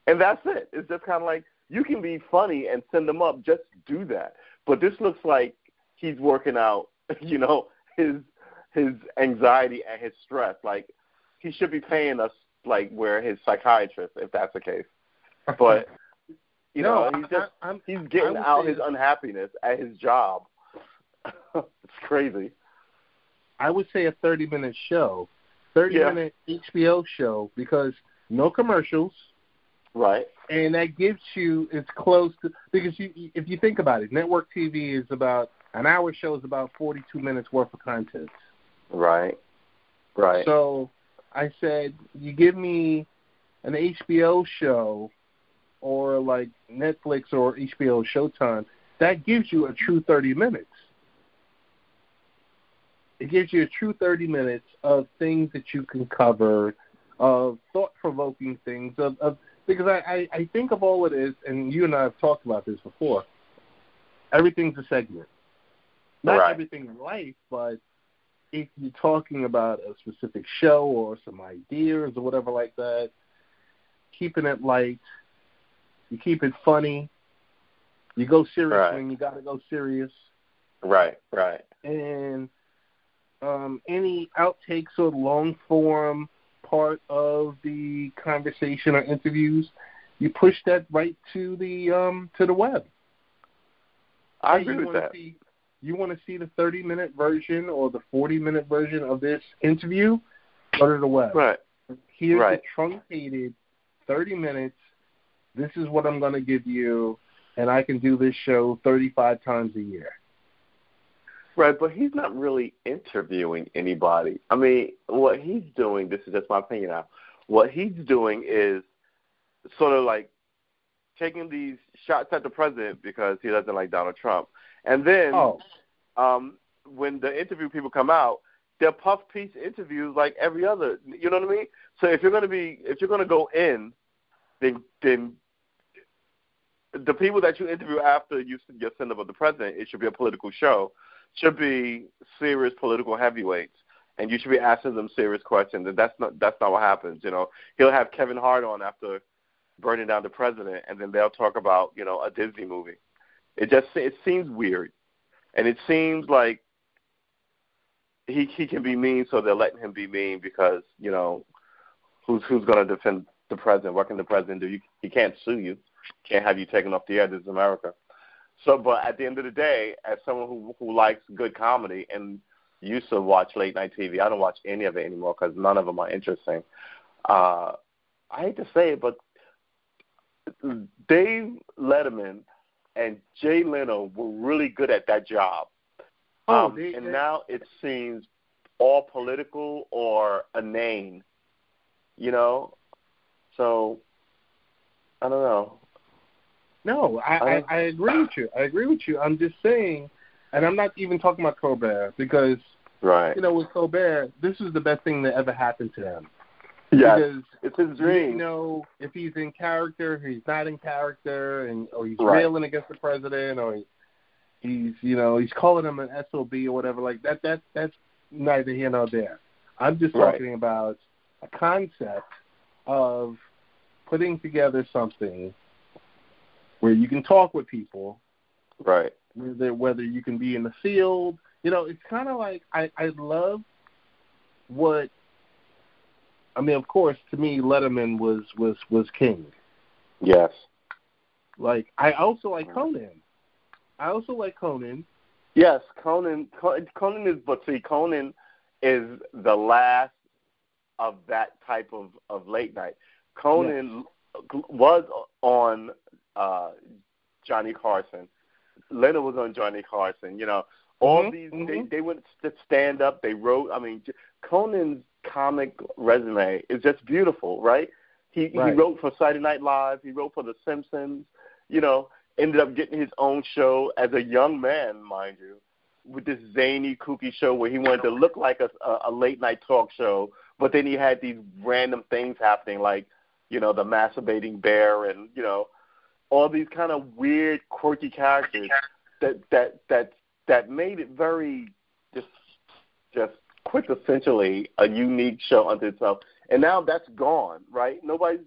and that's it. It's just kind of like, you can be funny and send them up. Just do that. But this looks like he's working out, his anxiety and his stress. Like, he should be paying us like we're his psychiatrist, if that's the case. But he's getting out his unhappiness at his job. It's crazy. I would say a 30-minute show, 30-minute HBO show, because no commercials. Right. And that gives you, it's close to, because if you think about it, network TV is about, an hour show is about 42 minutes worth of content. Right. Right. So I said, you give me an HBO show or like Netflix or HBO Showtime, that gives you a true 30 minutes. It gives you a true 30 minutes of things that you can cover, of thought-provoking things, because I think of all of this, and you and I have talked about this before, everything's a segment. Not everything in life, but if you're talking about a specific show or some ideas or whatever like that, keeping it light, you keep it funny, you go serious when you got to go serious. Right, right. And any outtakes or long-form part of the conversation or interviews, you push that right to the web. I agree with that. You want to see the 30-minute version or the 40-minute version of this interview? Go to the web. Right. Here's the truncated 30 minutes. This is what I'm going to give you, and I can do this show 35 times a year. Right, but he's not really interviewing anybody. I mean, what he's doing, this is just my opinion now, what he's doing is sort of like taking these shots at the president because he doesn't like Donald Trump. And then when the interview people come out, they're puff piece interviews like every other, you know what I mean? So if you're going to go in, then the people that you interview after you send up with the president, it should be a political show, should be serious political heavyweights, and you should be asking them serious questions. And that's not what happens. You know, he'll have Kevin Hart on after burning down the president, and then they'll talk about, you know, a Disney movie. It seems weird, and it seems like he can be mean, so they're letting him be mean because, you know, who's going to defend the president? What can the president do? He can't sue you. Can't have you taken off the air. This is America. So, but at the end of the day, as someone who likes good comedy and used to watch late night TV, I don't watch any of it anymore because none of them are interesting. I hate to say it, but Dave Letterman and Jay Leno were really good at that job. And now it seems all political or inane, you know? So, I don't know. No, I agree with you. I agree with you. I'm just saying, and I'm not even talking about Colbert because, you know, with Colbert, this is the best thing that ever happened to him. Yeah, because it's his dream. You know, if he's in character, he's not in character, or he's railing against the president, or he's calling him an SOB or whatever like that. That's neither here nor there. I'm just talking about a concept of putting together something where you can talk with people, right? Whether you can be in the field, you know, it's kind of like I love what. I mean, of course, to me, Letterman was king. Yes. Like I also like Conan. Yes, Conan is, but see, Conan is the last of that type of late night. Conan was on Johnny Carson. Leonard was on Johnny Carson. You know, all these they went to stand up. They wrote. I mean, Conan's comic resume is just beautiful, right? He wrote for Saturday Night Live. He wrote for The Simpsons. You know, ended up getting his own show as a young man, mind you, with this zany, kooky show where he wanted to look like a late night talk show, but then he had these random things happening, like, you know, the masturbating bear and, you know, all these kind of weird, quirky characters that made it very just quintessentially a unique show unto itself. And now that's gone, right? Nobody's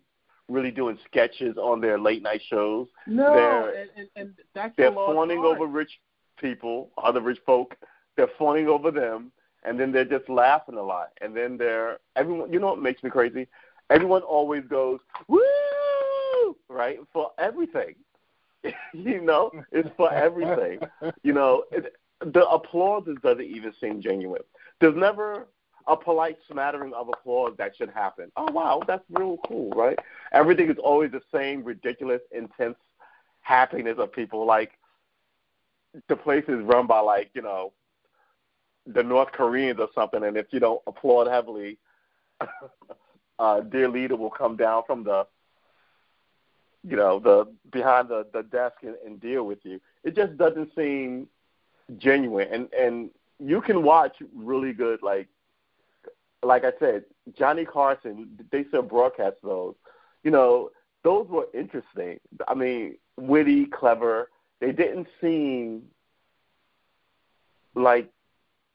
really doing sketches on their late night shows. No, and that's they're fawning over rich people, other rich folk. They're fawning over them, and then they're just laughing a lot. And then everyone. You know what makes me crazy? Everyone always goes woo, right, for everything. You know, it's for everything. You know, the applause doesn't even seem genuine. There's never a polite smattering of applause that should happen. Oh, wow, that's real cool, right? Everything is always the same ridiculous, intense happiness of people. Like, the place is run by, like, you know, the North Koreans or something, and if you don't applaud heavily, their leader will come down from the behind the desk and deal with you. It just doesn't seem genuine. And you can watch really good, like I said, Johnny Carson, they still broadcast those. You know, those were interesting. I mean, witty, clever. They didn't seem like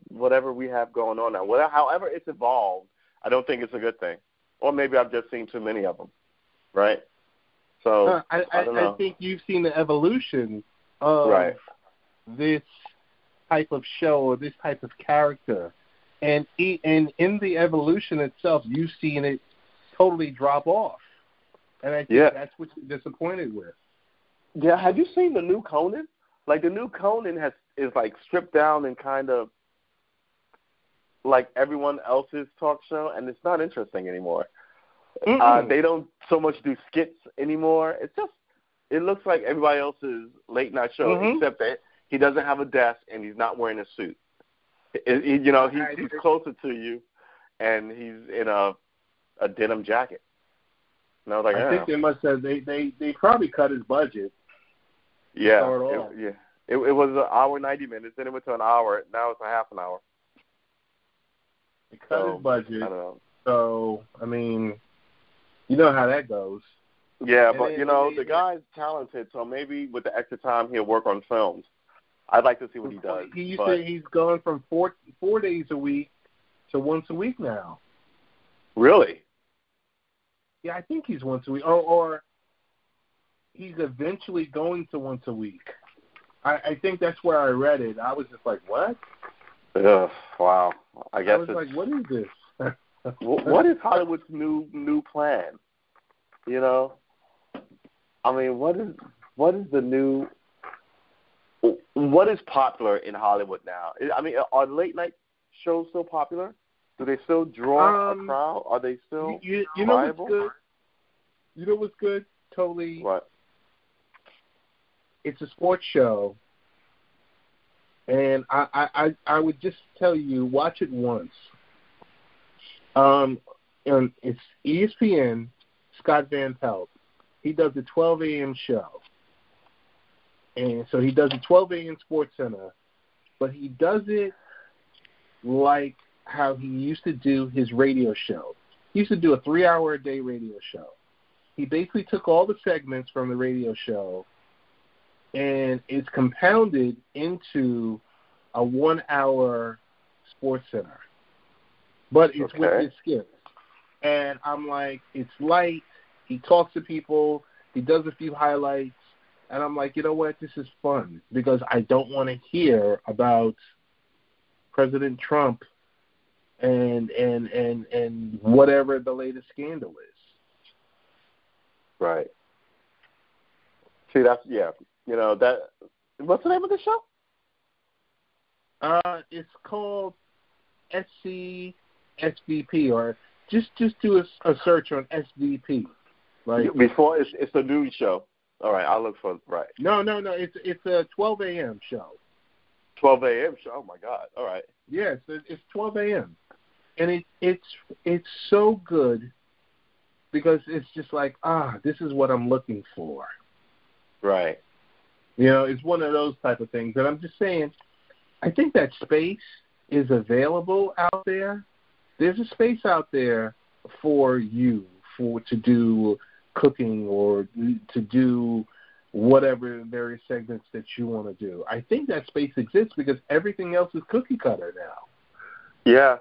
whatever we have going on now. However it's evolved, I don't think it's a good thing. Or maybe I've just seen too many of them, right? So I think you've seen the evolution of this type of show or this type of character. And in the evolution itself, you've seen it totally drop off. And I think that's what you're disappointed with. Yeah, have you seen the new Conan? Like, the new Conan is like stripped down and kind of like everyone else's talk show, and it's not interesting anymore. They don't so much do skits anymore. It looks like everybody else's late night show, except that he doesn't have a desk and he's not wearing a suit. He's closer to you, and he's in a denim jacket. And I was like, I think they must have they probably cut his budget. Yeah, it was an hour 90 minutes, then it went to an hour. Now it's a half an hour. They cut his budget. I don't know. So I mean, you know how that goes. Yeah, but the guy's talented, so maybe with the extra time he'll work on films. I'd like to see what he does. He's gone from four days a week to once a week now. Really? Yeah, I think he's once a week, or he's eventually going to once a week. I think that's where I read it. I was just like, what? Ugh, wow. I guess was like, what is this? What is Hollywood's new plan? I mean, what is the new? What is popular in Hollywood now? I mean, are late night shows still popular? Do they still draw a crowd? Are they still viable? What's good? You know what's good? Totally. What? It's a sports show, and I would just tell you, watch it once. And it's ESPN. Scott Van Pelt. He does the 12 a.m. show. And so he does the 12 a.m. Sports Center, but he does it like how he used to do his radio show. He used to do a 3-hour-a-day radio show. He basically took all the segments from the radio show, and it's compounded into a 1-hour Sports Center. But it's with his skits. And I'm like, it's light. He talks to people. He does a few highlights. And I'm like, you know what? This is fun because I don't want to hear about President Trump and whatever the latest scandal is. Right. See, that's that. What's the name of the show? It's called SVP, or just do a search on SVP. Like before, it's a news show. All right, I'll look for right. No. It's a 12 a.m. show. 12 a.m. show. Oh my God! All right. Yes, it's 12 a.m. and it's so good because it's just like this is what I'm looking for. Right. It's one of those type of things. And I'm just saying, I think that space is available out there. There's a space out there for you to do cooking or to do whatever various segments that you want to do. I think that space exists because everything else is cookie cutter now. Yeah.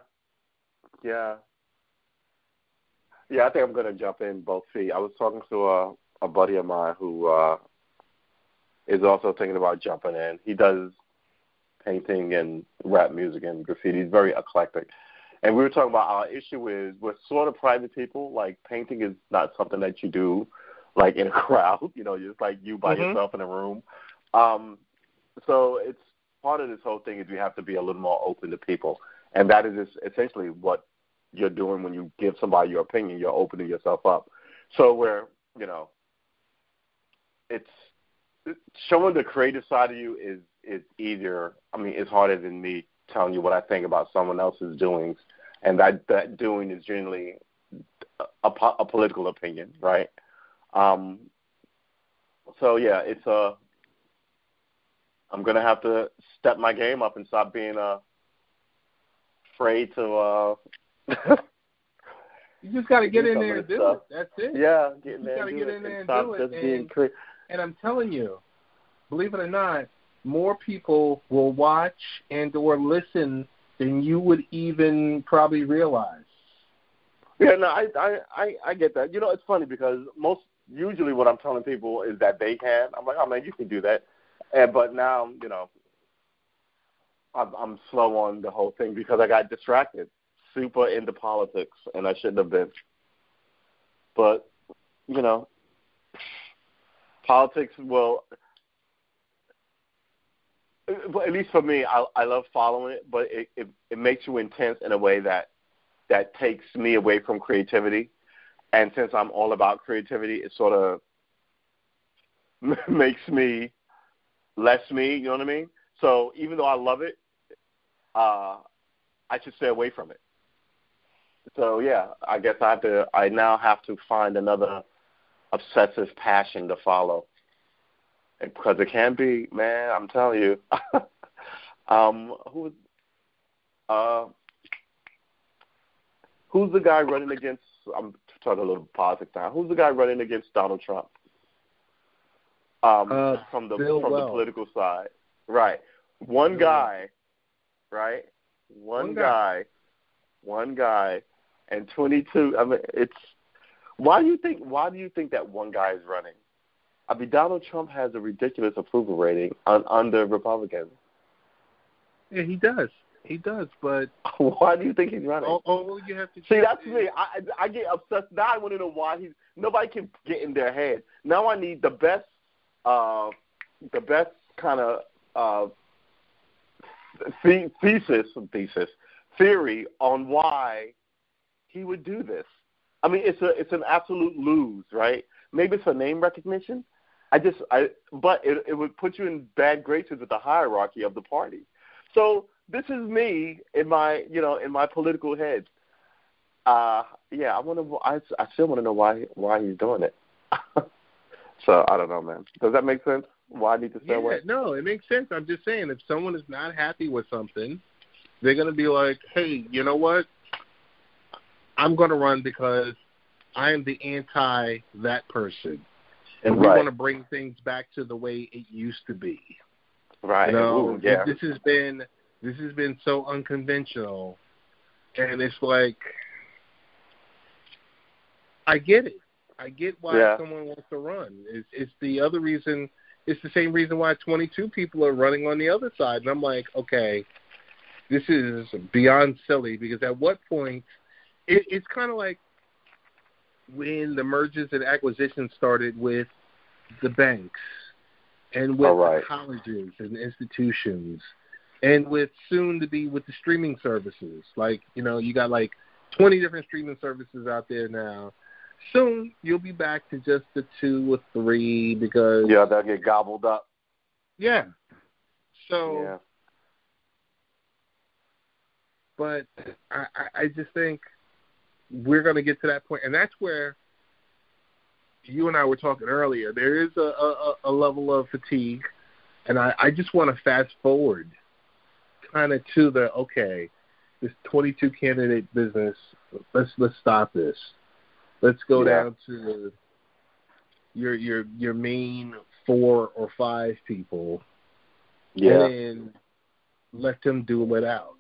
I think I'm going to jump in both feet. I was talking to a buddy of mine who is also thinking about jumping in. He does painting and rap music and graffiti. He's very eclectic. And we were talking about our issue is we're sort of private people. Like painting is not something that you do like in a crowd, just like you by yourself in a room. So it's part of this whole thing is you have to be a little more open to people. And that is essentially what you're doing when you give somebody your opinion. You're opening yourself up. So where, it's showing the creative side of you is easier. I mean, it's harder than me telling you what I think about someone else's doings. And that doing is generally a political opinion, right? So yeah, I'm gonna have to step my game up and stop being afraid to. You just got to get in there and do it. That's it. Yeah, get in there. You got to get in there and do it. And I'm telling you, believe it or not, more people will watch and or listen than you would even probably realize. Yeah, no, I get that. It's funny because usually what I'm telling people is that they can. I'm like, oh man, you can do that. But now, I'm slow on the whole thing because I got distracted, super into politics, and I shouldn't have been. But, politics will. But at least for me, I love following it, but it makes you intense in a way that takes me away from creativity. And since I'm all about creativity, it sort of makes me less me, you know what I mean? So even though I love it, I should stay away from it. So yeah, I guess I now have to find another obsessive passion to follow, because it can be, man. I'm telling you. Who's the guy running against? I'm talking a little politics now. Who's the guy running against Donald Trump? From the political side, right? One guy, right? One guy, and 22. I mean, it's. Why do you think that one guy is running? I mean, Donald Trump has a ridiculous approval rating under Republicans. Yeah, he does. He does, but why do you think he's running? All you have to see, that's me. I get obsessed. Now I want to know why nobody can get in their head. Now I need the best kind of theory on why he would do this. I mean, it's an absolute lose, right? Maybe it's for name recognition. But it would put you in bad graces with the hierarchy of the party. So this is me in my political head. I still want to know why he's doing it. So I don't know, man. Does that make sense? Why I need to stay away? No, it makes sense. I'm just saying, if someone is not happy with something, they're going to be like, hey, you know what? I'm going to run because I am the anti that person. And we want to bring things back to the way it used to be. Right. You know, ooh, yeah. This has been so unconventional, and it's like, I get it. I get why someone wants to run. It's the other reason. It's the same reason why 22 people are running on the other side. And I'm like, okay, this is beyond silly, because at what point it's kind of like when the mergers and acquisitions started with the banks and with the colleges and institutions, and with soon to be with the streaming services. Like, you got like 20 different streaming services out there now. Soon you'll be back to just the 2 or 3 because they'll get gobbled up. Yeah. So, but I just think we're going to get to that point, and that's where you and I were talking earlier. There is a level of fatigue, and I just want to fast forward kind of to this 22 candidate business. Let's stop this. Let's go down to your main 4 or 5 people, and then let them duel it out.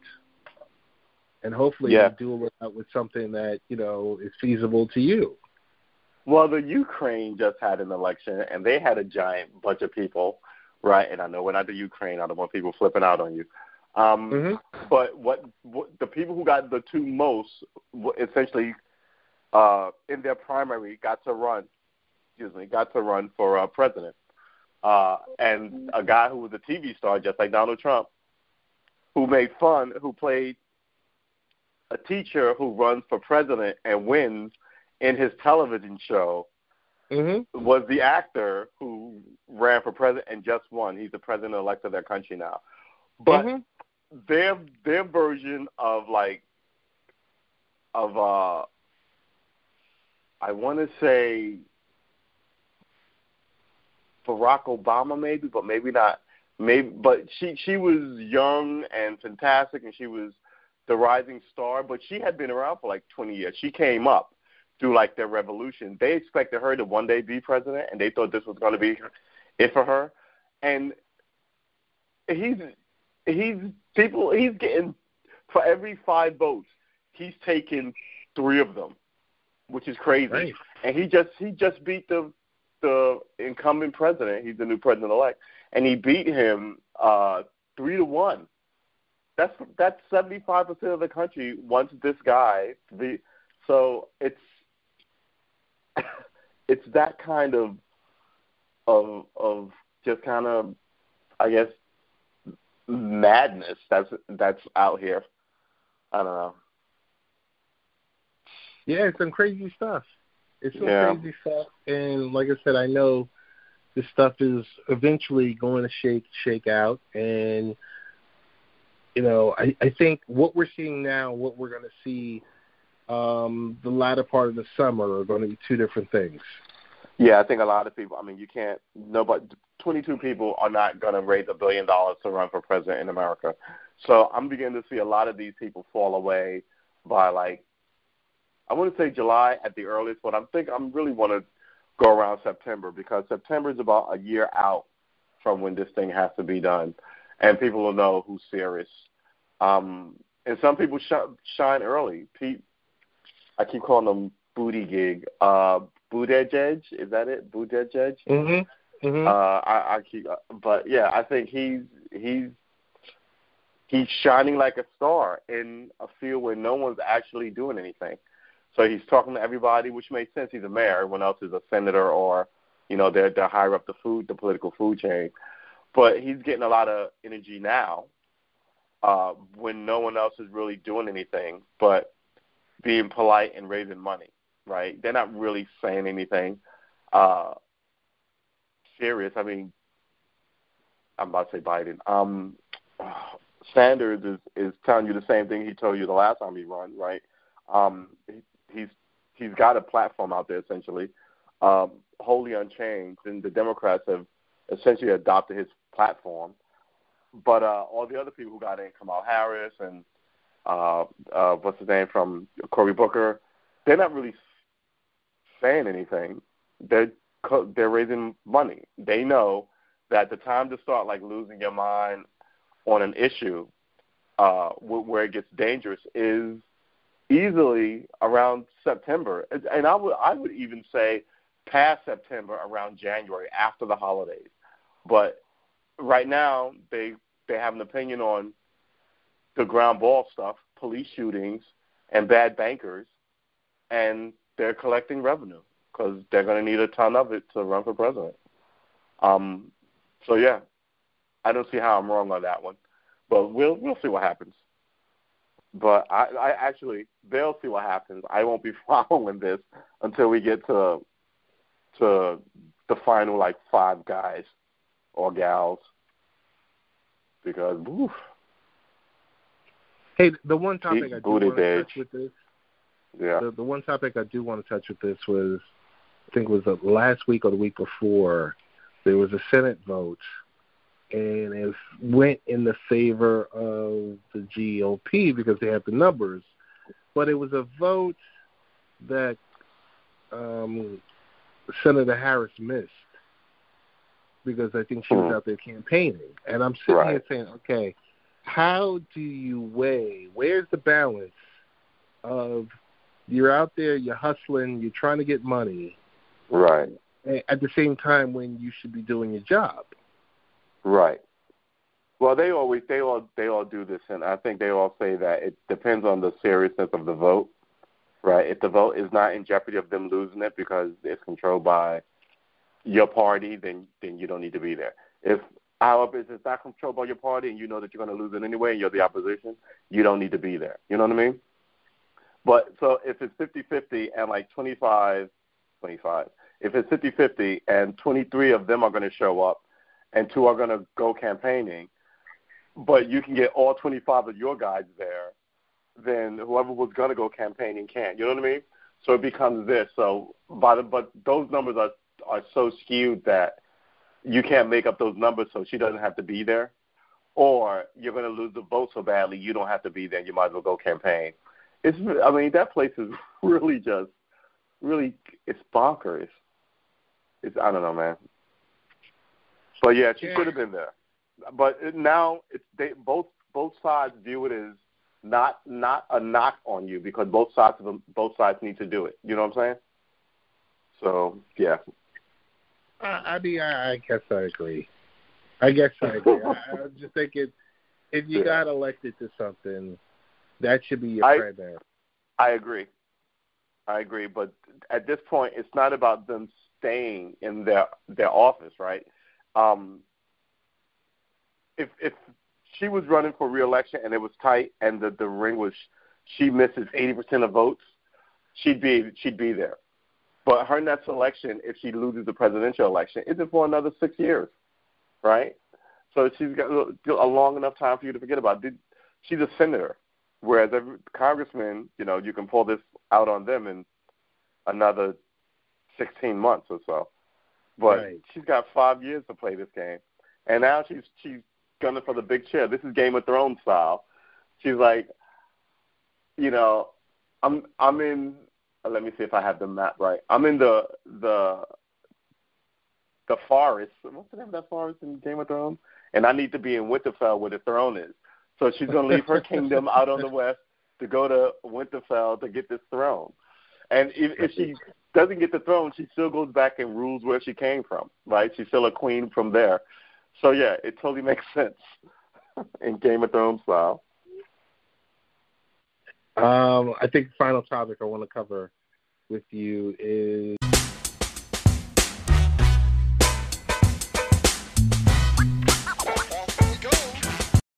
And hopefully you duel it out with something that, is feasible to you. Well, the Ukraine just had an election, and they had a giant bunch of people, right? And I know when I do Ukraine, I don't want people flipping out on you. But what the people who got the 2 most, essentially, in their primary, got to run for president. And a guy who was a TV star, just like Donald Trump, who played a teacher who runs for president and wins in his television show, was the actor who ran for president and just won. He's the president-elect of their country now. But their version of I want to say Barack Obama, maybe, but maybe not. But she was young and fantastic, and she was the rising star. But she had been around for like 20 years. She came up through like their revolution. They expected her to one day be president, and they thought this was going to be it for her. And he's getting, for every 5 votes, he's taken 3 of them, which is crazy. Right. And he just beat the incumbent president. He's the new president-elect, and he beat him 3-1. That's 75% of the country wants this guy to be. So it's that kind of just kind of, I guess, madness that's out here. I don't know. Yeah, it's some crazy stuff. It's some crazy stuff, and like I said, I know this stuff is eventually going to shake out, and I think what we're seeing now, what we're going to see the latter part of the summer are going to be two different things. Yeah, I think a lot of people, 22 people are not going to raise $1 billion to run for president in America. So I'm beginning to see a lot of these people fall away by, I wouldn't say July at the earliest, but I'm really want to go around September, because September is about a year out from when this thing has to be done, and people will know who's serious. And some people shine early. I keep calling them Booty Gig. Buttigieg, is that it? Buttigieg? Mm-hmm. Mm-hmm. I think he's shining like a star in a field where no one's actually doing anything. So he's talking to everybody, which makes sense. He's a mayor. Everyone else is a senator, or they're higher up the political food chain. But he's getting a lot of energy now when no one else is really doing anything but being polite and raising money, right? They're not really saying anything serious. I'm about to say Biden. Sanders is telling you the same thing he told you the last time he ran, right? He's got a platform out there, essentially, wholly unchanged, and the Democrats have essentially adopted his platform. But all the other people who got in, Kamala Harris and what's his name from Cory Booker, they're not really saying anything. They're raising money. They know that the time to start losing your mind on an issue where it gets dangerous is easily around September, and I would even say past September, around January, after the holidays. But right now, they have an opinion on the ground ball stuff, police shootings, and bad bankers, and they're collecting revenue because they're going to need a ton of it to run for president. So yeah, I don't see how I'm wrong on that one, but we'll see what happens. But I actually, they'll see what happens. I won't be following this until we get to the final 5 guys or gals, because oof. Hey, the one topic I do want to touch with this, the one topic I do want to touch with this was, I think it was last week or the week before, there was a Senate vote, and it went in the favor of the GOP because they have the numbers. But it was a vote that Senator Harris missed because I think she was out there campaigning. And I'm sitting here saying, okay, how do you weigh, where's the balance of you're out there, you're hustling, you're trying to get money, right, at the same time when you should be doing your job? Right. Well, they all do this, and I think they all say that it depends on the seriousness of the vote, right? If the vote is not in jeopardy of them losing it because it's controlled by your party, then you don't need to be there. However, if it's not controlled by your party and you know that you're going to lose it anyway and you're the opposition, you don't need to be there. You know what I mean? But so if it's 50-50 and 25, if it's 50-50 and 23 of them are going to show up and 2 are going to go campaigning, but you can get all 25 of your guys there, then whoever was going to go campaigning can't. You know what I mean? So it becomes this. So, but those numbers are so skewed that you can't make up those numbers, so she doesn't have to be there. Or you're going to lose the vote so badly you don't have to be there. You might as well go campaign. That place is really it's bonkers. I don't know, man. But yeah, she should have been there. But now both sides view it as not a knock on you because both sides need to do it. You know what I'm saying? So yeah. I guess I agree. I was just thinking, if you got elected to something, that should be your primary. I agree. But at this point, it's not about them staying in their office, right? If she was running for re-election and it was tight and the ring was, she misses 80% of votes, she'd be there. But her next election, if she loses the presidential election, isn't for another 6 years, right? So she's got a long enough time for you to forget about it. she's a senator, whereas every congressman, you can pull this out on them in another 16 months or so. But she's got 5 years to play this game, and now she's gunning for the big chair. This is Game of Thrones style. She's like, I'm in. Let me see if I have the map right. I'm in the forest. What's the name of that forest in Game of Thrones? And I need to be in Winterfell where the throne is. So she's going to leave her kingdom out on the west to go to Winterfell to get this throne. And if she doesn't get the throne, she still goes back and rules where she came from, right? She's still a queen from there. So, yeah, it totally makes sense in Game of Thrones style. I think the final topic I want to cover with you is